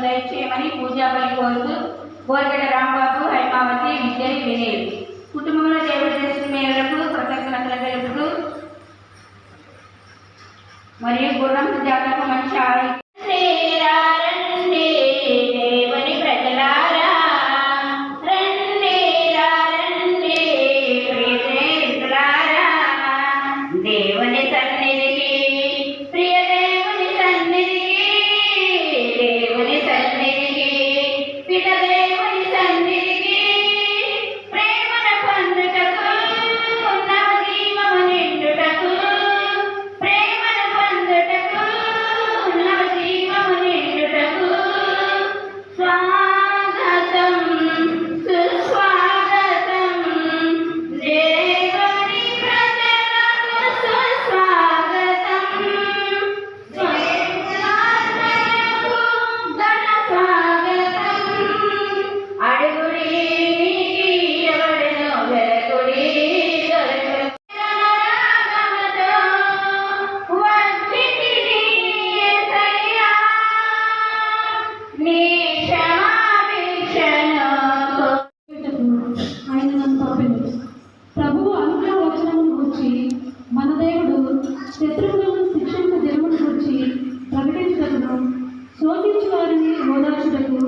దయచేయమని పూజా బలి కోరుతూ బోర్గడ్డ రాంబాబు, హైమావతి, విజయ్, వినయ్ కుటుంబంలో దేవుడు చేసిన మేరకు కృతజ్ఞతలు తెలుపుతూ మరియు గుర్రం జాతకు మంచి ఆరోగ్యం. దేవుని ప్రజలారా రండి రండి ప్రియదేవులారా దేవుని సన్నిధికి ప్రియ దేవుని సన్నిధికి దేవుని సన్నిధికి పిత దేవుని సన్నిధికి ప్రేమన పొందుటకు నవ జీవము నిండుటకు ప్రేమన పొందుటకు నవ జీవము నిండుటకు స్వాగతం సుస్వాగతం దేవుని ప్రజలకు సుస్వాగతం స్వయంకు ఘన స్వాగతం అడుగుడి ఎవడను వెలకుడి రాగమతో వచ్చితిని యేసయ్యా నీ క్షమాభిక్షను ఆయన నన్ను పంపింది. ప్రభువు అనుగ్రహ వచనమును గురించి మన దేవుడు శత్రువులను శిక్షించు దినమును గురించి ప్రకటించుటకును శోకించు వారిని ఓదార్చుటకు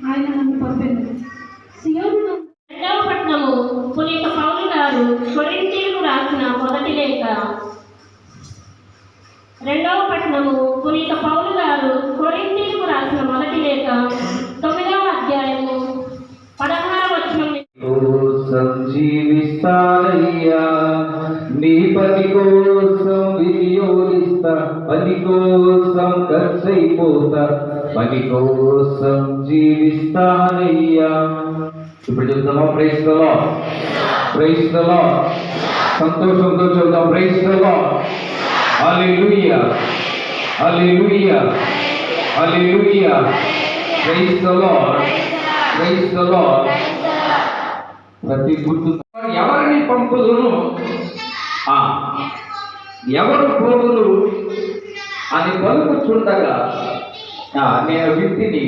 ఆయన నన్ను పంపింది. సియోను రెండవ పట్టణము పునీత పౌలు గారు కొరింథీయులకు రాసిన మొదటి లేఖ. రెండవ పట్టణము పునీత పౌలు గారు కొరింథీయులకు రాసిన మొదటి లేఖ 9వ అధ్యాయము 16వ వచనం. కోసం జీవిస్తానయ్యా, నీ పని కోసం వినియోగిస్తా, పని కోసం ఖర్చయిపోతా, పని కోసం జీవిస్తానయ్యా. ఇప్పుడు చెప్తామా? Praise the Lord, praise the Lord. సంతోషంతో చెప్తాం praise the Lord. Hallelujah, hallelujah, hallelujah. Praise the Lord, praise the Lord. ప్రతి గుర్తు ఎవరిని పంపుదును, ఎవరు పోదును అని పలుకుచుండగా నేను వింటిని,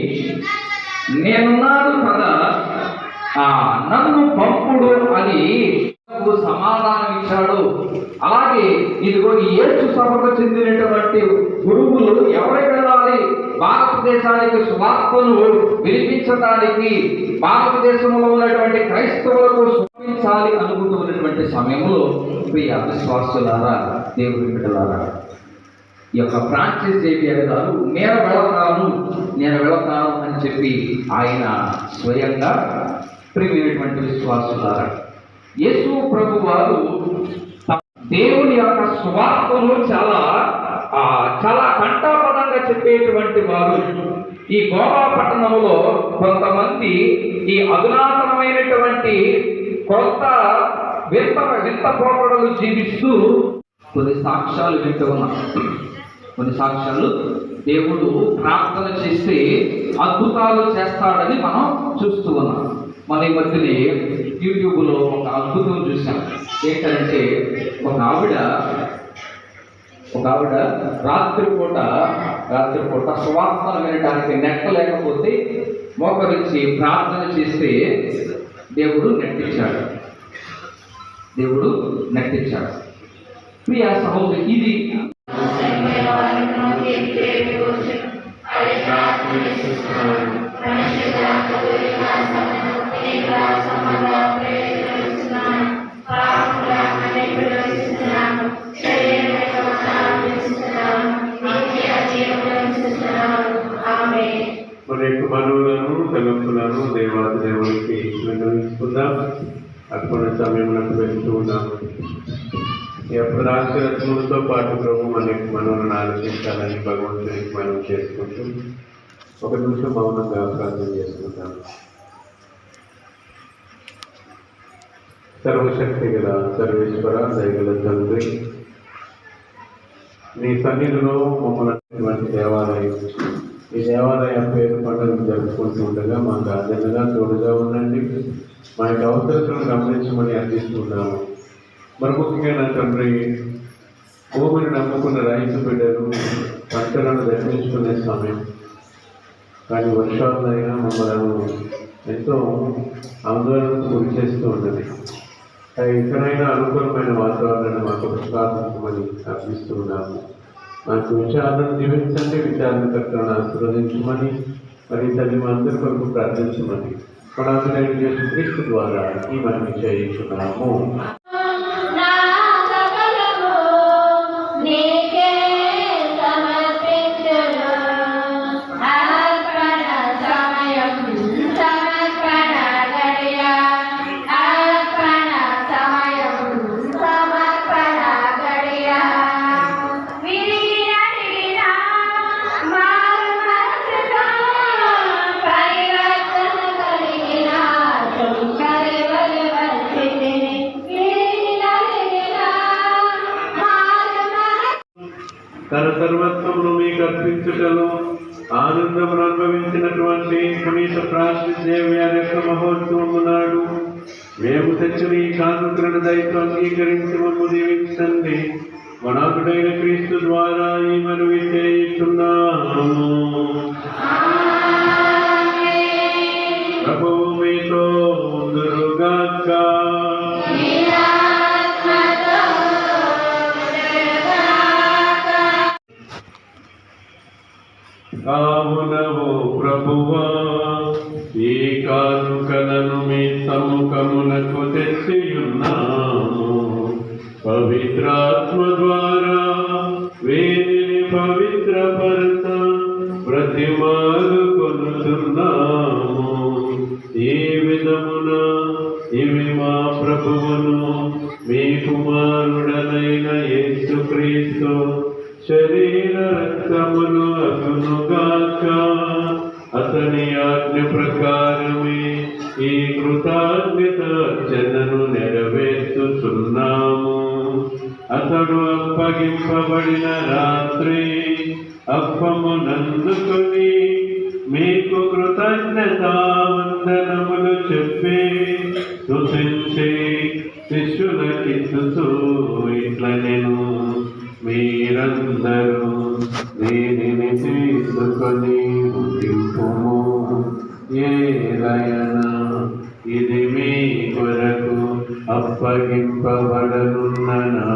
నేనున్నాను కదా, నన్ను పంపుడు అని సమాధానం ఇచ్చాడు. అలాగే ఇదిగో ఈ యేసు సభకు చెందినటువంటి గురువులు ఎవరికి వెళ్ళాలి? భారతదేశానికి సువార్తను వినిపించడానికి, భారతదేశంలో ఉన్నటువంటి క్రైస్తవులకు చూపించాలి అనుకుంటున్నటువంటి సమయంలో ప్రియ విశ్వాసులారా, దేవుని బిడ్డలారా, ఈ యొక్క ఫ్రాన్సిస్ జేవియర్ గారు నేను వెళతాను అని చెప్పి ఆయన స్వయంగా ప్రియమైనటువంటి విశ్వాసులారా, యేసు ప్రభు వారు దేవుని యొక్క సువార్తను చాలా కంఠాపదంగా చెప్పేటువంటి వారు. ఈ గోవా పట్టణంలో కొంతమంది ఈ అధునాతనమైనటువంటి కొత్త వింత పోకడలు జీవిస్తూ కొన్ని సాక్ష్యాలు వింటూ ఉన్నాం. కొన్ని సాక్ష్యాలు దేవుడు ప్రార్థన చేస్తే అద్భుతాలు చేస్తాడని మనం చూస్తూ ఉన్నాం. మన ఈ మధ్యనే యూట్యూబ్లో ఒక అద్భుతం చూసాం. ఏంటంటే ఒక ఆవిడ రాత్రిపూట సువార్తను వినడానికి నెట్ట లేకపోతే మోకరించి ప్రార్థన చేస్తే దేవుడు నెట్టించాడు. ప్రియ సహోదరి, ఇది మన యొక్క మనవులను తలంపులను దేవాది దేవునికి విన్నవించుకుందాం. అటువంటి సమయంలో వెళ్తూ ఉన్నాము. ఈ యొక్క రాష్ట్రత్వంతో పాటు ప్రభు మన యొక్క మనవులను ఆలోచించాలని భగవంతునికి మనం చేసుకుంటూ ఒక నిమిషం మౌనంగా ప్రార్థన చేసుకుంటాం. సర్వశక్తి గల సర్వేశ్వర, దయగల తండ్రి, నీ సన్నిధిలో మమ్మల్ని దేవాలయం ఈ దేవాలయ పేరు పండుగను జరుపుకుంటూ ఉండగా మాకు అందంగా తోడుగా ఉండండి. మా యొక్క అవసరాలను గమనించమని అందిస్తున్నాము. మరి ముఖ్యంగా నా తండ్రి, భూమిని నమ్ముకున్న రైతు బిడ్డలు పంటలను దర్శించుకునే సమయం, కానీ వర్షాలైనా మమ్మల్ని ఎంతో ఆందోళనకు గురి చేస్తూ ఉన్నది. ఎక్కడైనా అనుకూలమైన వాతావరణాన్ని మాకు ప్రసాదించమని అర్థిస్తున్నాము. మాకు విచారణను దీవించండి, విచారణకర్తలను ఆశీర్వదించమని, మరి తల్లి మా అందరి కొరకు ప్రార్థించమని ప్రణాళిక చేసి క్రీస్తు ద్వారా ఈ మనకి చేయించున్నాము. తన సర్వత్వమును మీకు అర్పించుటను ఆనందమును అనుభవించినటువంటి పునీత ఫ్రాన్సిస్ జేవియర్ యొక్క మహోత్సవము నాడు మేము తెచ్చిన ఈ కానుకలను దయతో అంగీకరించి మమ్ము దీవించండి. మనాకుడైన క్రీస్తు ద్వారా ఈ మనవి చేయుచున్నాము. ప్రభువు మీతో ఉందురుగాక. కావునవో ప్రభువా, ఈ కానుకలను మీ సముఖమునకు తెచ్చియున్నాము. పవిత్రాత్మ ద్వారా వీరిని పవిత్రపరచ ప్రతిమాలు కొనుచున్నాము. ఈ విధమున ఇవి మా ప్రభువును మీ కుమారుడనైన యేసుక్రీస్తు శరీర రక్తములు అగునుగాక. అతని ఆజ్ఞ ప్రకారమే ఈ కృతజ్ఞత అర్చనను నెరవేర్చుచున్నాము. అతడు అప్పగింపబడిన రాత్రి అప్పమునందుకొని మీకు కృతజ్ఞతావందనములు చెప్పి స్తుతించి శిష్యులకిచ్చుచూ ఇట్లనెను, మీరందరూ దీనిని తీసుకొని భుజింపుము. ఏలయనా ఇది మీ కొరకు అప్పగింపబడనున్న నా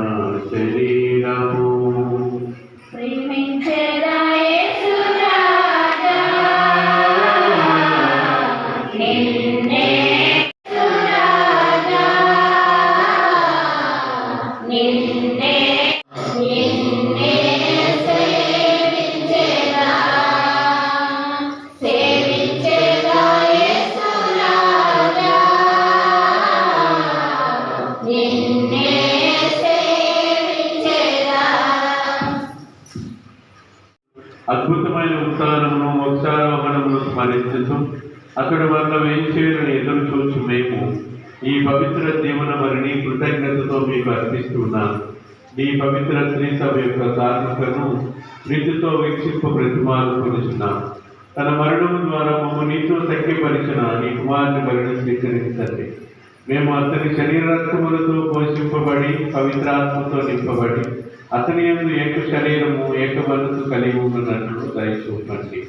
శరీరము. అద్భుతమైన ఉత్సాహమును మోక్షారోహణమును స్మరించుతూ అతడు వల్ల వేంచేరుని ఎదురు చూసి మేము ఈ పవిత్ర జీవన మరిని కృతజ్ఞతతో మీకు అర్పిస్తున్నాను. ఈ పవిత్ర స్త్రీ సభ యొక్క కారణకను ప్రీతితో వీక్షింప ప్రతిమాలు కొలుచున్నాం. తన మరణము ద్వారా మమ్మ నీతో సఖ్యపరిచిన నీ కుమారుని మరణి స్వీకరించండి. మేము అతని శరీర రక్తములతో పోషింపబడి పవిత్రాత్మతో నింపబడి అతని యందు ఏక శరీరము ఏక మనసు కలిగి ఉన్నట్లు దయచూపండి.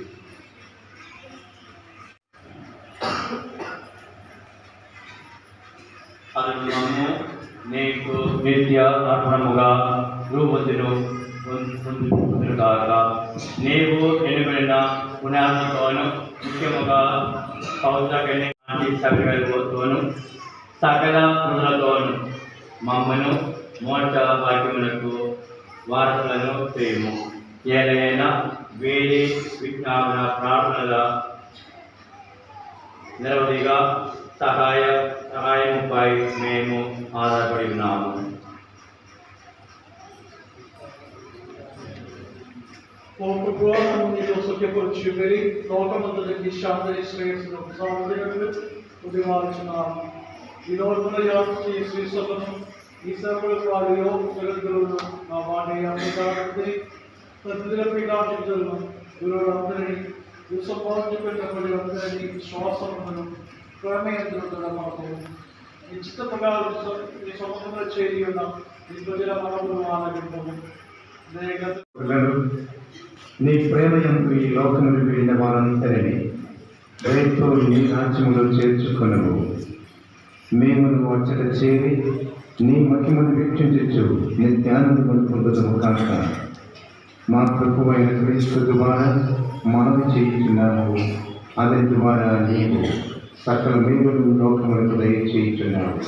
అను నీకు నిత్య అర్పణముగా రూపొందుగాక. నీవు ఎన్నుబడిన పుణ్యాత్మతోను ముఖ్యముగా పౌత్రకని సభ్యులతోను సకల ప్రజలతోను మమ్మను మోక్ష భాగ్యములకు వారసులను చేయము. ఏదైనా వేడి విజ్ఞాపన ప్రార్థనల నిరవధిగా సహాయముపై మేము ఆధారపడి ఉన్నాము. నీతో సఖ్యపరుచుకొని లోకమంతటికి శాంతి శ్రేయస్సును సాధించగలరు ఉద్యమాలుచున్నాము. ఈ రోజున యాత్రి శ్రీ సభను ఈ సభలు వారిలో జగద్గురువును నా మాట అందించి ప్రతిదిన పీఠాధిపతులను వీళ్ళందరినీ సంపాదించబడిన అందరినీ శ్వాసములను ప్రేమయంత్రులుగా మాకు నిశ్చిత ప్రకారం ఈ సముద్రంలో చేరి ఉన్న ఈ ప్రజల మనము ఆనందించము. నీ ప్రేమ యందు ఈ లోకములు వెళ్ళిన వారందరినీ రేపు నీ రాజ్యములో చేర్చుకొనవు. మేము వచ్చట చేరి నీ మహిమను వీక్షించు నిత్యానందమును పొందుదము కాక మా ప్రభువైన క్రీస్తు ద్వారా మనవి చేయుచున్నాము. అదే ద్వారా నీవు సకల మేలులు లోకములకు దయచేయుచున్నావు.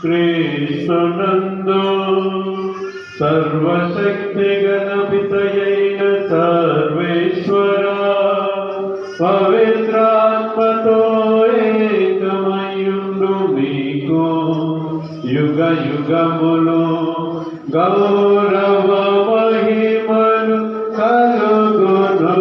క్రీస్తునందు సర్వశక్తి గణపితయైన సర్వేశ్వర పవిత్రాత్మతో ఏకమయుండు మీకు యుగ యుగములు గౌరవ మహిమలు కలుగునుగాక.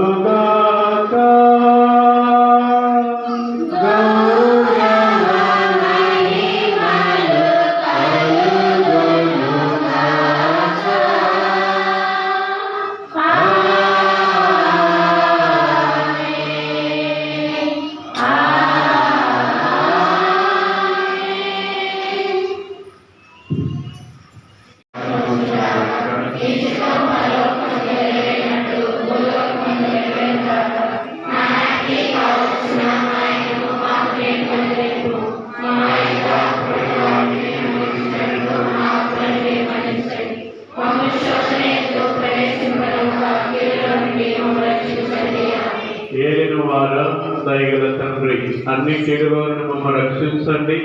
దయగల తండ్రి, అన్ని కీడులను మమ్మల్ని రక్షించండి.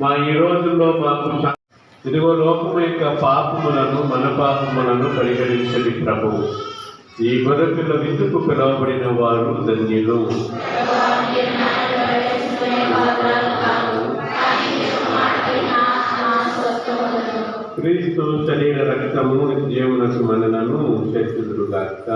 మా ఈ రోజుల్లో మాకు ఇదిగో లోకము యొక్క పాపములను మన పాపములను పరిహరించండి ప్రభు. ఈ గొర్రెపిల్ల విందుకు పిలువబడిన వారు ధన్యులు. క్రీస్తు శరీర రక్తము జీవనకు మనలను చేతులుగాక.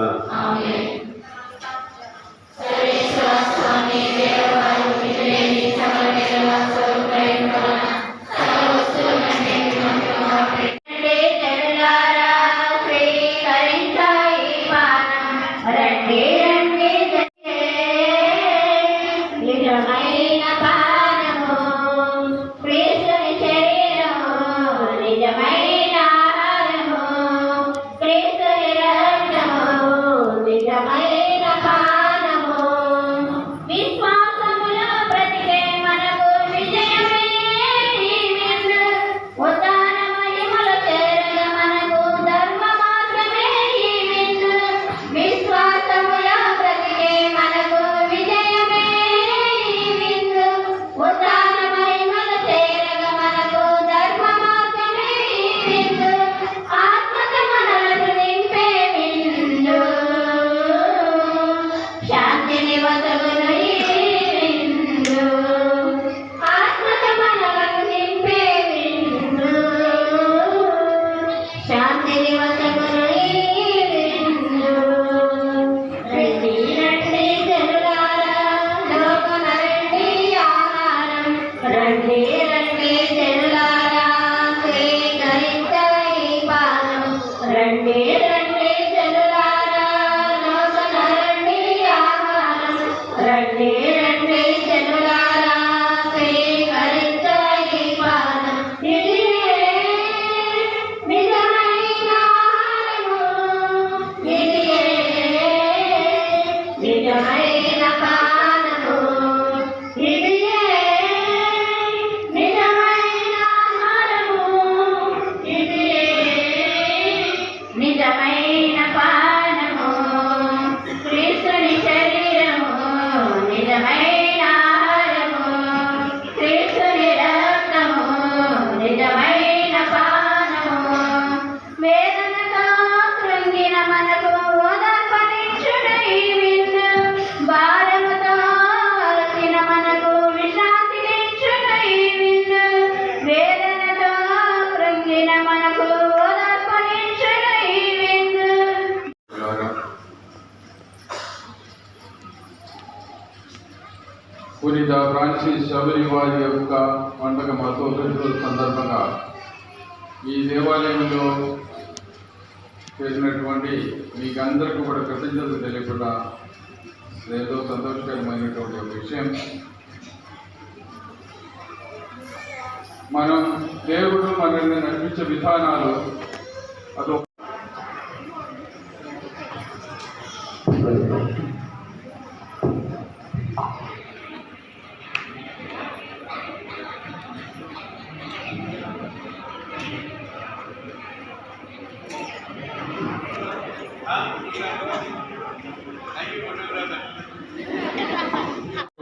నిజమైన పునీత ఫ్రాన్సిస్ శబరి వారి యొక్క పండుగ మతోత్సవ సందర్భంగా ఈ దేవాలయంలో చేసినటువంటి మీకందరికీ కూడా కృతజ్ఞతలు తెలియకుండా ఎంతో సంతోషకరమైనటువంటి ఒక విషయం. మనం దేవుడు మనల్ని నడిపించే విధానాలు అదొక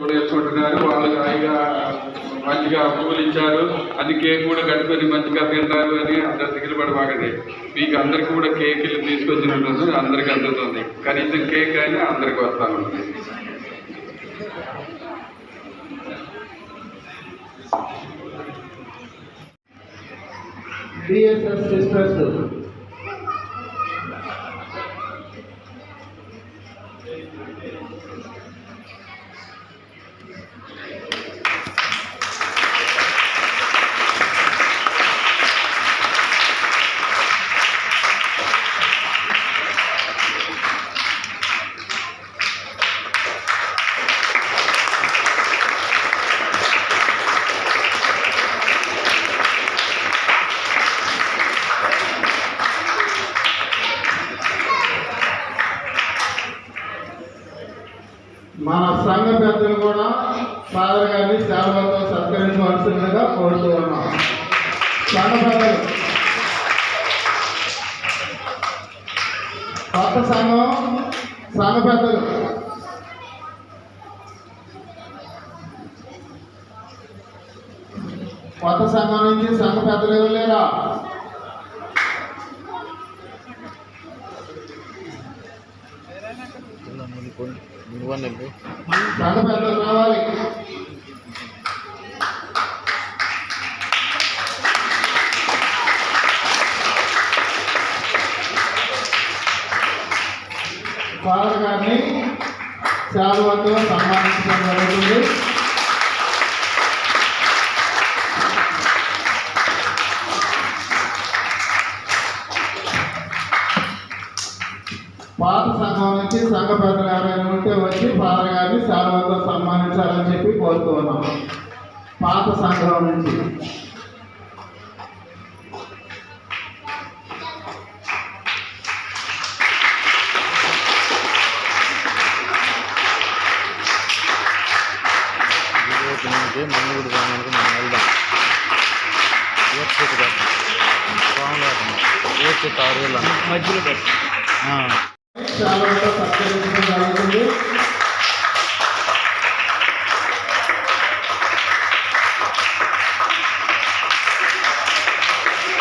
వేసుకుంటున్నారు. వాళ్ళు హాయిగా మంచిగా పువ్వులు ఇచ్చారు, అది కేక్ కూడా కట్టుకొని మంచిగా తింటారు అని అందరు దిగులుపడి బాగండి. మీకు అందరికి కూడా కేకులు తీసుకొచ్చినట్టు అందరికి అందుతుంది. కనీసం కేక్ అయినా అందరికి వస్తాను. డిఎస్ఎస్ సిస్టర్స్ మన సంఘ పెద్దలు కూడా ఫాదర్ గారిని సేవలతో సత్కరించవలసిందిగా కోరుతూ ఉన్నాం. సంఘ పెద్దలు, కొత్త సంఘ పెద్దలు కొత్త సంఘం నుంచి సంఘ పెద్దలు ఎవరు లేరా? సంఘ పెద్దలు రావాలి. ఫాదర్ గారిని శాలువాతో సన్మానించడం జరుగుతుంది. పాత సంఘం నుంచి సంఘ పెద్దలు ఎవరైనా ఉంటే వచ్చి ఫాదర్ గారిని శాలువాతో సన్మానించాలని చెప్పి కోరుతూ ఉన్నాం. పాత సంఘం నుంచి శాలువాతో సత్కరించడం జరుగుతుంది.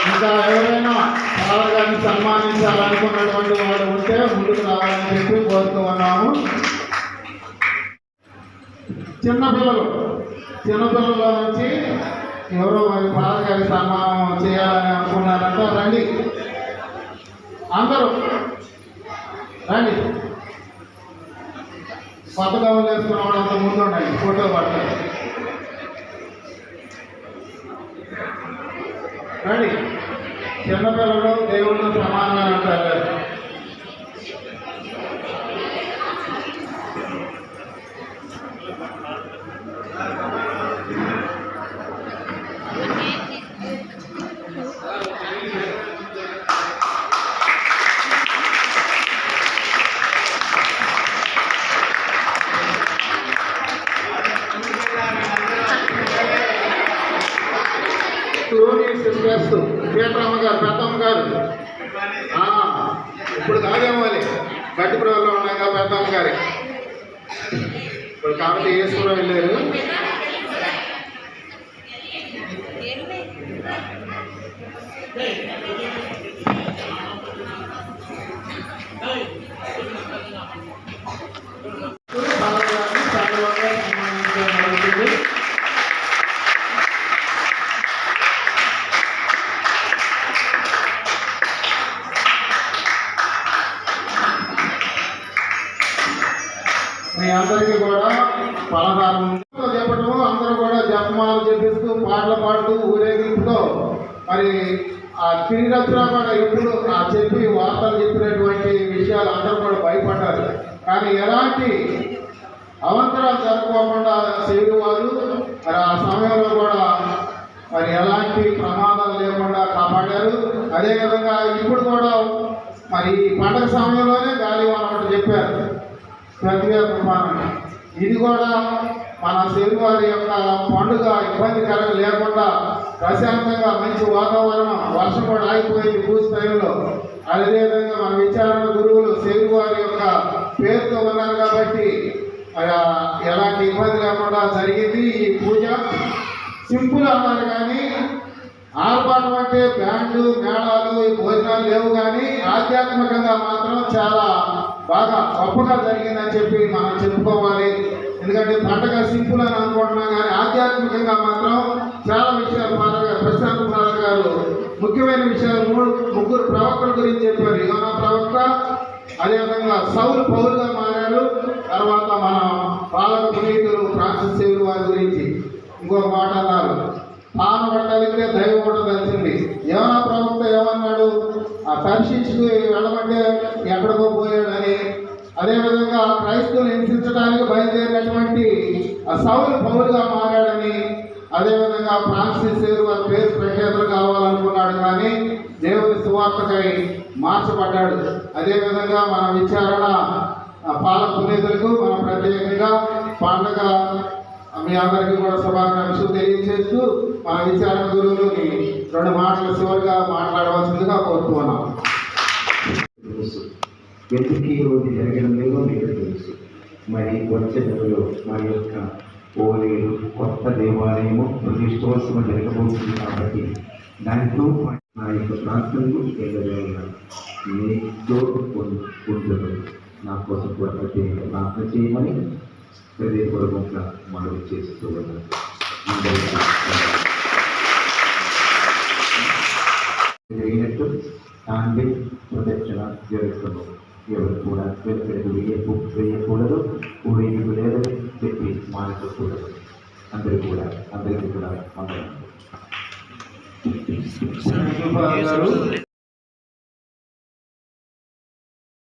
ఇంకా ఎవరైనా ఫాదర్ గారిని సన్మానించాలనుకున్నటువంటి వాడు ఉంటే ముందుకు రావాలని చెప్పి కోరుతూ ఉన్నాము. చిన్నపిల్లల నుంచి ఎవరో మరి ఫాదర్ గారి సన్మానం చేయాలని అనుకున్నారంట. రండి, అందరూ రండి. కొత్త గౌన్లు వేసుకున్న వాళ్ళంతా ముందు ఉండండి, ఫోటో పడతారు. రండి, చిన్నపిల్లలు దేవుళ్ళు సమానంగా ఉంటారు. సిస్టర్స్ పీటరమ్మ గారు, పెద్దమ్మ గారు, ఇప్పుడు కాదేమోలి గట్టిపురంలో ఉన్నాగా పెద్దమ్మ గారి, ఇప్పుడు కాబట్టి ఈశ్వరం వెళ్ళారు. మీ అందరికీ కూడా పలహారం చెప్పటము, అందరూ కూడా జపమాలు చెప్పిస్తూ పాటలు పాడుతూ ఊరేగింపుతో మరి ఆ తిరిగొచ్చినా కూడా ఎప్పుడు ఆ చెప్పి వార్తలు చెప్పినటువంటి విషయాలు అందరూ కూడా భయపడ్డారు. కానీ ఎలాంటి అవంతరాలు జరుపుకోకుండా సేరు వారు మరి ఆ సమయంలో కూడా మరి ఎలాంటి ప్రమాదాలు లేకుండా కాపాడారు. అదేవిధంగా ఇప్పుడు కూడా మరి ఈ పండగ సమయంలోనే గాలివాన ఒకటి చెప్పారు, ప్రతిగా తుఫాను. ఇది కూడా మన సేరు వారి యొక్క పండుగ ఇబ్బందికరంగా లేకుండా ప్రశాంతంగా మంచి వాతావరణం, వర్షం కూడా ఆగిపోయింది పూజ టైంలో. అదేవిధంగా మన విచారణ గురువులు సేరు వారి యొక్క పేరుతో ఉన్నారు కాబట్టి ఎలాంటి ఇబ్బంది లేకుండా జరిగింది ఈ పూజ. సింపుల్ అన్నారు కానీ ఆర్పాటం అంటే బ్యాండ్లు మేళాలు ఈ భోజనాలు లేవు, కానీ ఆధ్యాత్మికంగా మాత్రం చాలా బాగా గొప్పగా జరిగిందని చెప్పి మనం చెప్పుకోవాలి. ఎందుకంటే పండగ సింపుల్ అని అనుకుంటున్నాం, కానీ ఆధ్యాత్మికంగా మాత్రం చాలా విషయాలు ప్రశాంత్ ఫాదర్ గారు ముఖ్యమైన విషయాలు ముగ్గురు ప్రవక్తల గురించి చెప్పారు. యోనా ప్రవక్త, అదేవిధంగా సౌలు పౌలుగా మారారు. తర్వాత మన పాలక పునీతులు ఫ్రాన్సిస్ సేవర్ వారి గురించి ఇంకొక మాట అన్నారు, తాను పట్టలిస్తే దైవం కూడా తెలిసింది. యోనా ప్రవక్త ఏమన్నాడు, ఆ తర్షీషుకు వెళ్ళమంటే ఎక్కడికో పోయాడని. అదేవిధంగా క్రైస్తవులు హింసించడానికి బయలుదేరినటువంటి ఆ సౌలు పౌలుగా మారాడని. అదేవిధంగా ఫ్రాన్సిస్ సేవర్ వారి పేరు ప్రఖ్యాతులు కావాలనుకున్నాడు, కానీ దేవుని సువార్తకై మార్చబడ్డాడు. అదేవిధంగా మన విచారణ పాలక పునీతులకు మనం ప్రత్యేకంగా పండుగ మీ అందరికీ కూడా శుభాకాంక్షలు తెలియజేస్తూ మన విచారణ గురువులని 2 మాటలు చివరిగా మాట్లాడవలసిందిగా కోరుతున్నాం. ఎందుకు ఈ రోజు జరగడం లేదో మీకు తెలుసు. మరి వచ్చే నెలలో మా యొక్క ఓలేరు కొత్త దేవాలయము ప్రతిష్టోత్సవం జరగబోతుంది కాబట్టి దాంట్లో నా యొక్క ప్రార్థనలు ఎగవేయాలి. మీతో ఉండదు నా కోసం కూడా ప్రత్యేక ప్రార్థన చేయమని హృదయపూర్వకంగా మనవి చేస్తూ ఉన్నాను. జరిగినట్టు తాండ్రి ప్రదక్షిణ జరుగుతున్నాం. ఎవరు కూడా వెనుకడికి వేయకూడదు, ఊరేగింపు లేదని చెప్పి మానకూడదు. అందరికీ కూడా మంగళం.